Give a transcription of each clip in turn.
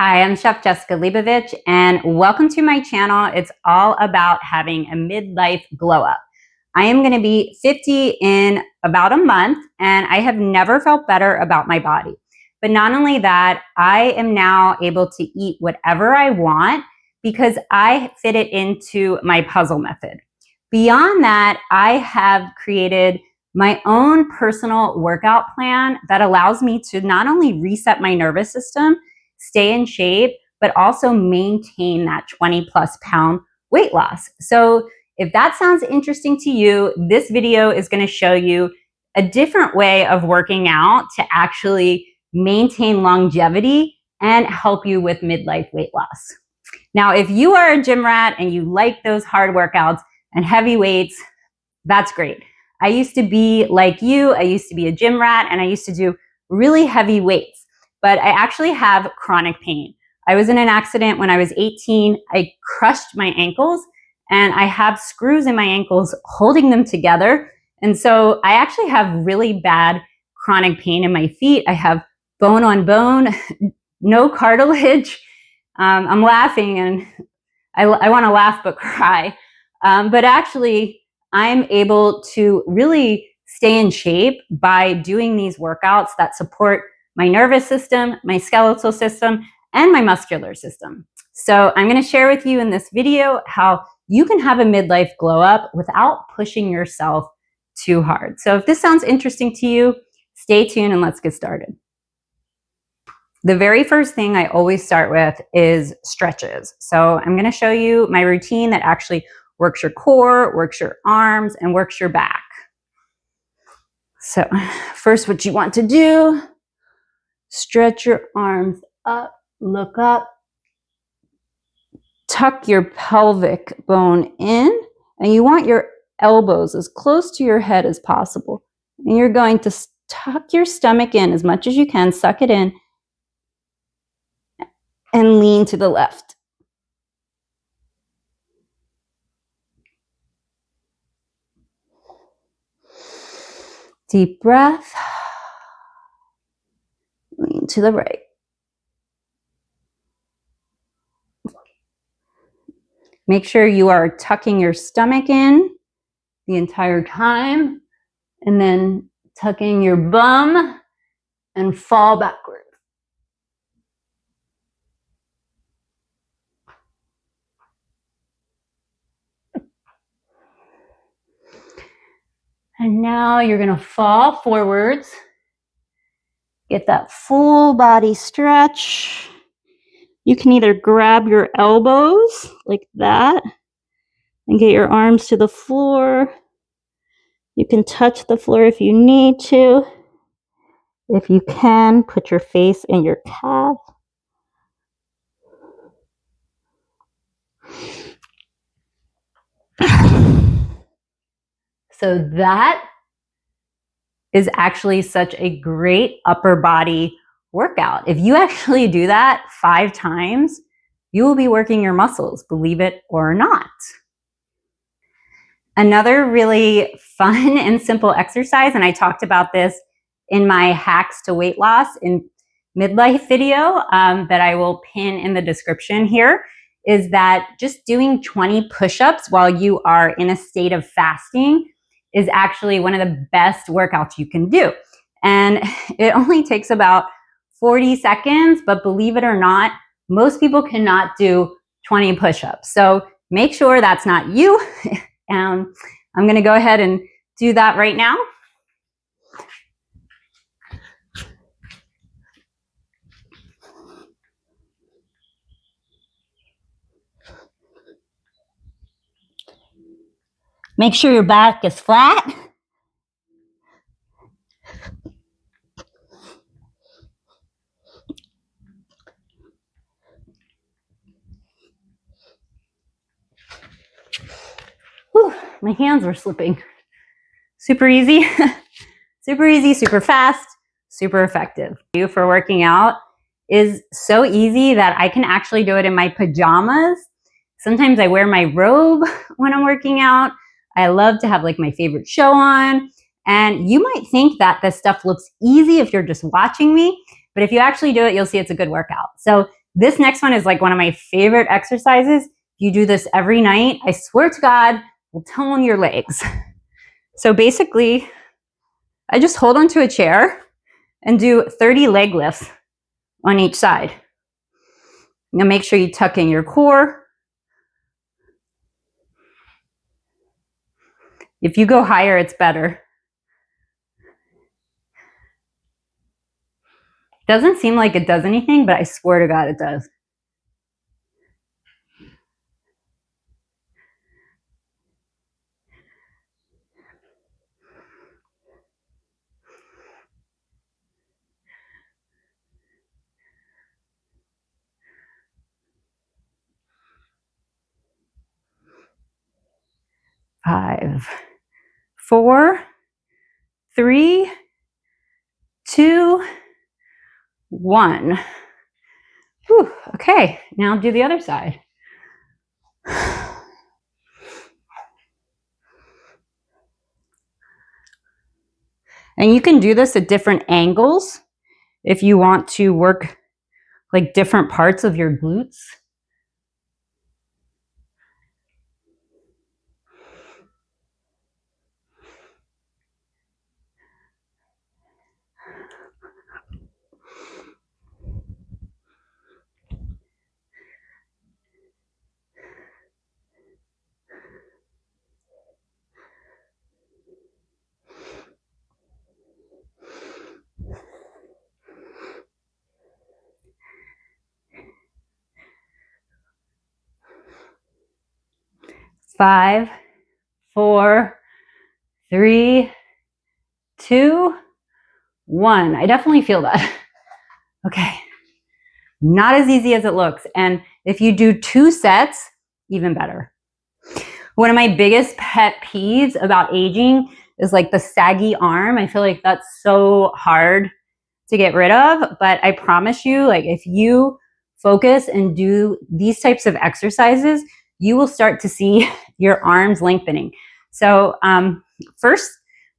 Hi, I'm Chef Jessica Leibovich, and welcome to my channel. It's all about having a midlife glow up. I am going to be 50 in about a month, and I have never felt better about my body. But not only that, I am now able to eat whatever I want because I fit it into my puzzle method. Beyond that, I have created my own personal workout plan that allows me to not only reset my nervous system, stay in shape, but also maintain that 20 plus pound weight loss. So if that sounds interesting to you, this video is going to show you a different way of working out to actually maintain longevity and help you with midlife weight loss. Now, if you are a gym rat and you like those hard workouts and heavy weights, that's great. I used to be like you. I used to be a gym rat and I used to do really heavy weights. But I actually have chronic pain. I was in an accident when I was 18. I crushed my ankles and I have screws in my ankles holding them together. And so I actually have really bad chronic pain in my feet. I have bone on bone, no cartilage. I'm laughing and I want to laugh but cry. But actually, I'm able to really stay in shape by doing these workouts that support my nervous system, my skeletal system, and my muscular system. So I'm going to share with you in this video how you can have a midlife glow up without pushing yourself too hard. So if this sounds interesting to you, stay tuned and let's get started. The very first thing I always start with is stretches. So I'm going to show you my routine that actually works your core, works your arms, and works your back. So first, what you want to do, stretch your arms up, look up, tuck your pelvic bone in, and you want your elbows as close to your head as possible. And you're going to tuck your stomach in as much as you can, suck it in, and lean to the left. Deep breath. Lean to the right. Make sure you are tucking your stomach in the entire time and then tucking your bum and fall backwards. And now you're going to fall forwards. Get that full body stretch. You can either grab your elbows like that and get your arms to the floor. You can touch the floor if you need to. If you can, put your face in your calf. So that is actually such a great upper body workout. If you actually do that 5 times, you will be working your muscles, believe it or not. Another really fun and simple exercise, and I talked about this in my hacks to weight loss in midlife video that I will pin in the description here, is that just doing 20 push-ups while you are in a state of fasting is actually one of the best workouts you can do. And it only takes about 40 seconds, but believe it or not, most people cannot do 20 push-ups. So make sure that's not you. I'm going to go ahead and do that right now. Make sure your back is flat. Whew, my hands were slipping. Super easy, super fast, super effective. For working out is so easy that I can actually do it in my pajamas. Sometimes I wear my robe when I'm working out. I love to have like my favorite show on. And you might think that this stuff looks easy if you're just watching me, but if you actually do it, you'll see it's a good workout. So This next one is like one of my favorite exercises. You do this every night. I swear to God, will tone your legs. So basically, I just hold onto a chair and do 30 leg lifts on each side. Now make sure you tuck in your core. If you go higher, it's better. Doesn't seem like it does anything, but I swear to God it does. Five, 4, 3, 2, 1. Whew, okay, now do the other side. And you can do this at different angles if you want to work like different parts of your glutes. Five, 4, 3, 2, 1. I definitely feel that. Okay. Not as easy as it looks. And if you do 2 sets, even better. One of my biggest pet peeves about aging is like the saggy arm. I feel like that's so hard to get rid of, but I promise you, like if you focus and do these types of exercises, you will start to see your arms lengthening. So first,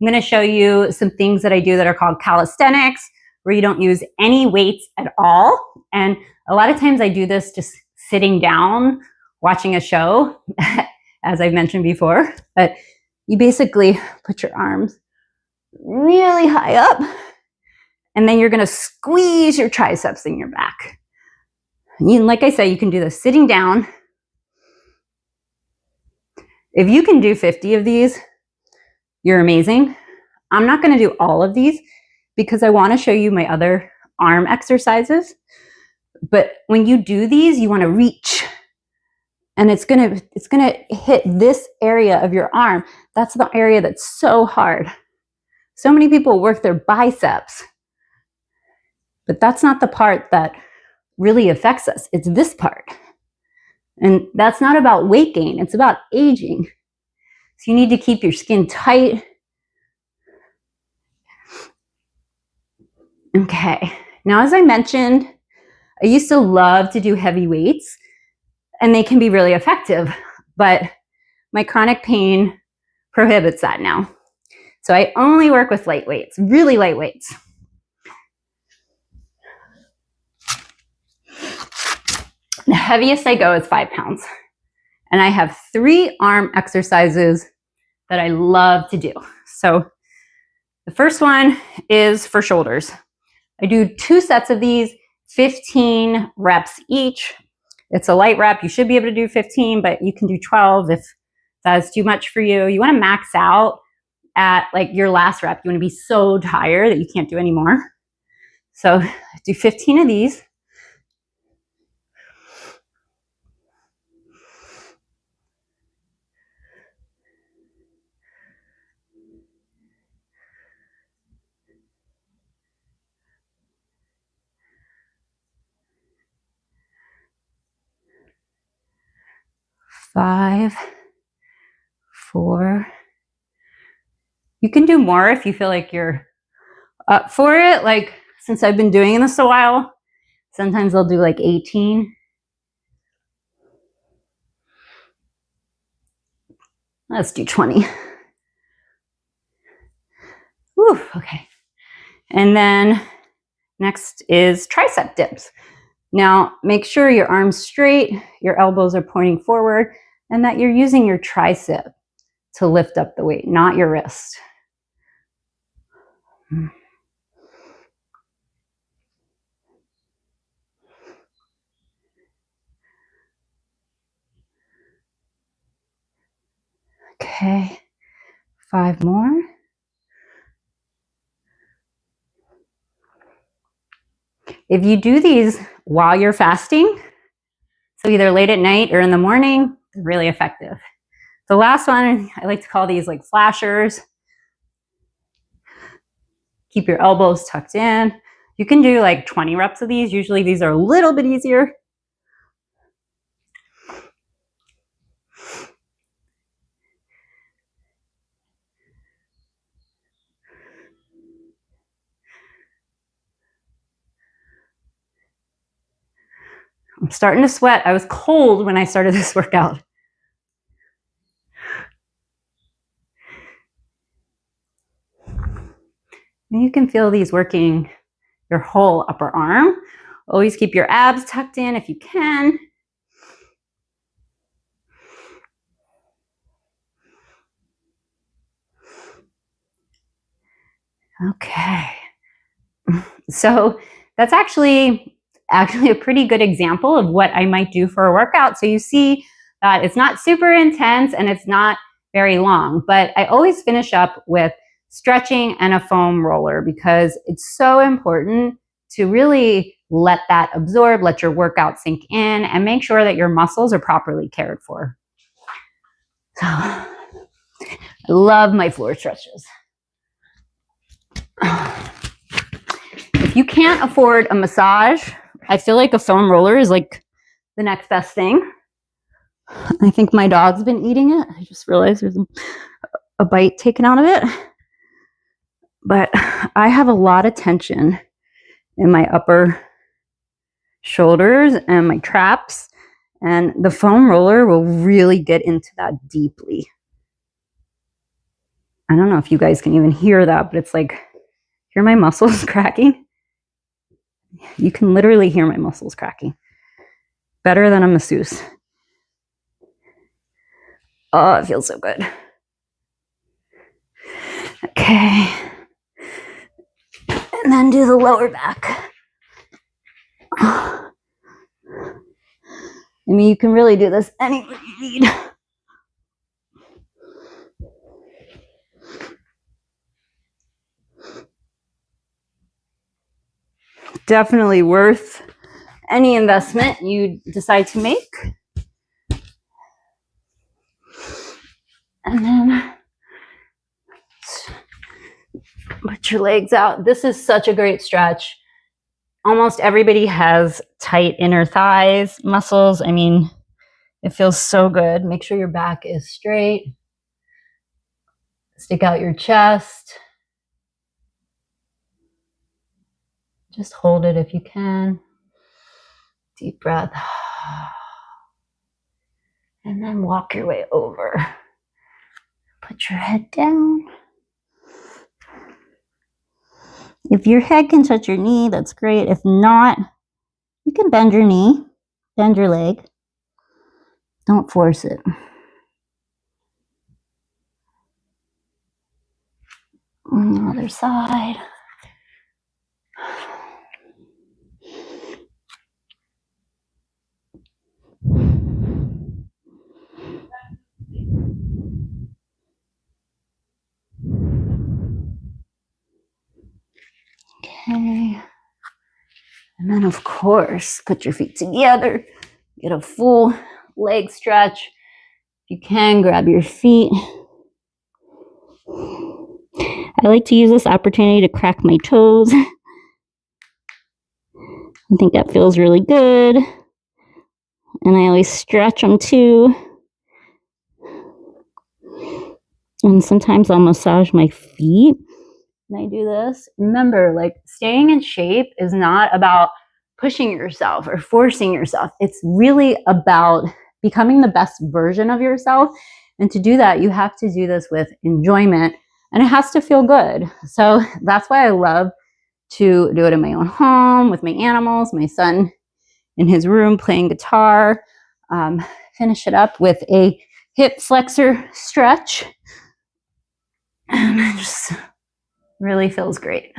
I'm going to show you some things that I do that are called calisthenics, where you don't use any weights at all. And a lot of times I do this just sitting down, watching a show, as I've mentioned before. But you basically put your arms really high up, and then you're going to squeeze your triceps in your back. And like I said, you can do this sitting down. If you can do 50 of these, you're amazing. I'm not going to do all of these because I want to show you my other arm exercises. But when you do these, you want to reach. And it's gonna hit this area of your arm. That's the area that's so hard. So many people work their biceps, but that's not the part that really affects us. It's this part. And that's not about weight gain. It's about aging. So you need to keep your skin tight. Okay. Now, as I mentioned, I used to love to do heavy weights, and they can be really effective, but my chronic pain prohibits that now. So I only work with light weights, really light weights. The heaviest I go is 5 pounds. And I have 3 arm exercises that I love to do. So the first one is for shoulders. I do 2 sets of these, 15 reps each. It's a light rep. You should be able to do 15, but you can do 12 if that is too much for you. You want to max out at like your last rep. You want to be so tired that you can't do any more. So do 15 of these. Five, 4. You can do more if you feel like you're up for it. Like since I've been doing this a while, sometimes I'll do like 18. Let's do 20. Whew, okay. And then next is tricep dips. Now, make sure your arms straight, your elbows are pointing forward, and that you're using your tricep to lift up the weight, not your wrist. Okay, 5 more. If you do these while you're fasting, so either late at night or in the morning, they're really effective. The last one, I like to call these like flashers. Keep your elbows tucked in. You can do like 20 reps of these. Usually these are a little bit easier. I'm starting to sweat. I was cold when I started this workout. And you can feel these working your whole upper arm. Always keep your abs tucked in if you can. Okay. So that's actually a pretty good example of what I might do for a workout. So you see that it's not super intense and it's not very long, but I always finish up with stretching and a foam roller because it's so important to really let that absorb, let your workout sink in, and make sure that your muscles are properly cared for. So I love my floor stretches. If you can't afford a massage, I feel like a foam roller is like the next best thing. I think my dog's been eating it. I just realized there's a bite taken out of it. But I have a lot of tension in my upper shoulders and my traps, and the foam roller will really get into that deeply. I don't know if you guys can even hear that, but it's like, hear my muscles cracking? You can literally hear my muscles cracking. Better than a masseuse. Oh, it feels so good. Okay. And then do the lower back. I mean, you can really do this anywhere you need. Definitely worth any investment you decide to make. And then put your legs out. This is such a great stretch. Almost everybody has tight inner thighs muscles. I mean, it feels so good. Make sure your back is straight. Stick out your chest. Just hold it if you can. Deep breath. And then walk your way over. Put your head down. If your head can touch your knee, that's great. If not, you can bend your knee, bend your leg. Don't force it. On the other side. Okay. And then, of course, put your feet together. Get a full leg stretch. If you can, grab your feet. I like to use this opportunity to crack my toes. I think that feels really good. And I always stretch them too. And sometimes I'll massage my feet when I do this. Remember, like, staying in shape is not about pushing yourself or forcing yourself. It's really about becoming the best version of yourself. And to do that, you have to do this with enjoyment, and it has to feel good. So that's why I love to do it in my own home with my animals. My son in his room playing guitar. Finish it up with a hip flexor stretch. And it just really feels great.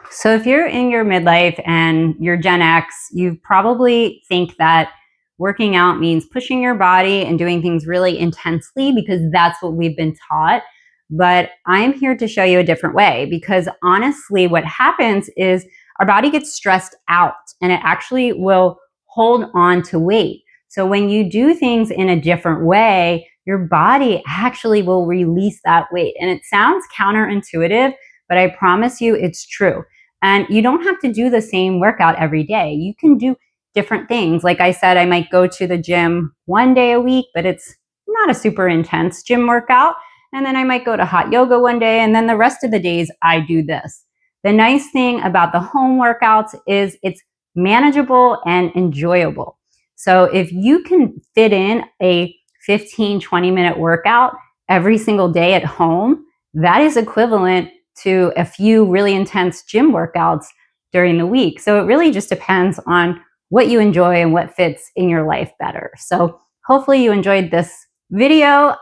So if you're in your midlife and you're Gen X, you probably think that working out means pushing your body and doing things really intensely because that's what we've been taught. But I'm here to show you a different way, because honestly, what happens is our body gets stressed out and it actually will hold on to weight. So when you do things in a different way, your body actually will release that weight. And it sounds counterintuitive, but I promise you it's true. And you don't have to do the same workout every day. You can do different things. Like I said, I might go to the gym one day a week, but it's not a super intense gym workout. And then I might go to hot yoga one day, and then the rest of the days I do this. The nice thing about the home workouts is it's manageable and enjoyable. So if you can fit in a 15, 20-minute workout every single day at home, that is equivalent to a few really intense gym workouts during the week. So it really just depends on what you enjoy and what fits in your life better. So hopefully you enjoyed this video.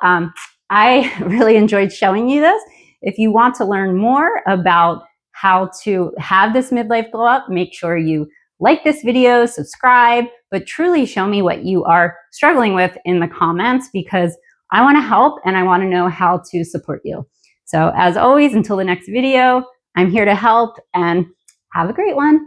I really enjoyed showing you this. If you want to learn more about how to have this midlife glow up, make sure you like this video, subscribe, but truly show me what you are struggling with in the comments, because I want to help and I want to know how to support you. So as always, until the next video, I'm here to help, and have a great one.